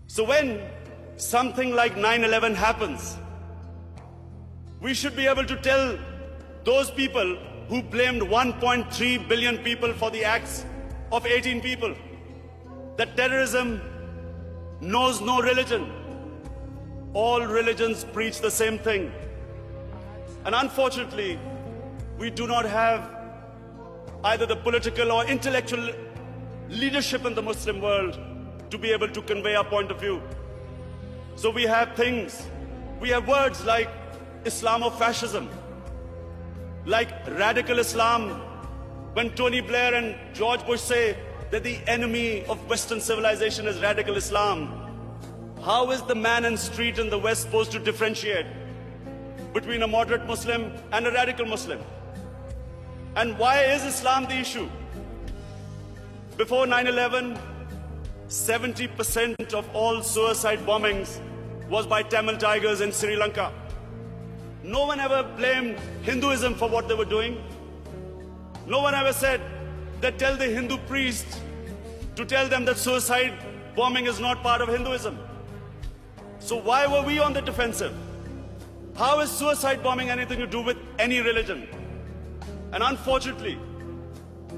So when something like 9/11 happens, we should be able to tell those people who blamed 1.3 billion people for the acts of 18 people that terrorism knows no religion. All religions preach the same thing. And unfortunately, we do not have either the political or intellectual leadership in the Muslim world to be able to convey our point of view. So we have words like Islamofascism, like radical Islam. When Tony Blair and George Bush say that the enemy of Western civilization is radical Islam, how is the man in the street in the West supposed to differentiate between a moderate Muslim and a radical Muslim? And why is Islam the issue? Before 9/11, 70% of all suicide bombings was by Tamil Tigers in Sri Lanka. No one ever blamed Hinduism for what they were doing. No one ever said that tell the Hindu priest to tell them that suicide bombing is not part of Hinduism. So why were we on the defensive? How is suicide bombing anything to do with any religion? And unfortunately,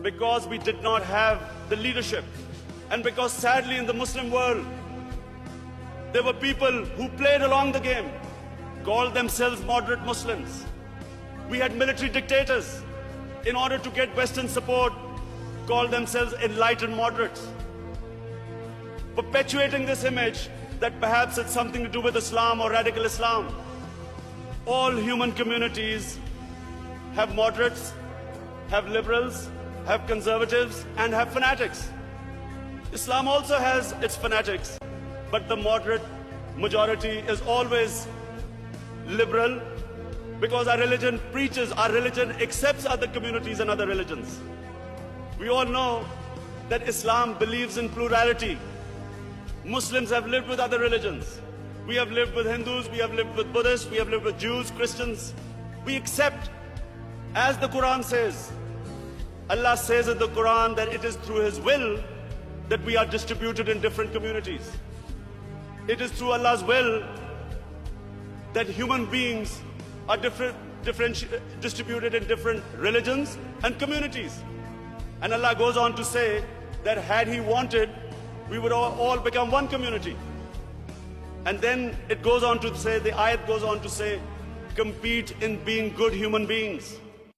because we did not have the leadership, and because sadly in the Muslim world, there were people who played along the game, called themselves moderate Muslims. We had military dictators, in order to get Western support, called themselves enlightened moderates, perpetuating this image that perhaps it's something to do with Islam or radical Islam. All human communities have moderates, have liberals, have conservatives, and have fanatics. Islam also has its fanatics, but the moderate majority is always liberal, because our religion preaches, our religion accepts other communities and other religions. We all know that Islam believes in plurality. Muslims have lived with other religions. We have lived with Hindus, we have lived with Buddhists, we have lived with Jews, Christians. We accept, as the Quran says, Allah says in the Quran that it is through His will that we are distributed in different communities. It is through Allah's will that human beings are distributed in different religions and communities. And Allah goes on to say that had He wanted, we would all become one community. And then it goes on to say, the ayat goes on to say, compete in being good human beings.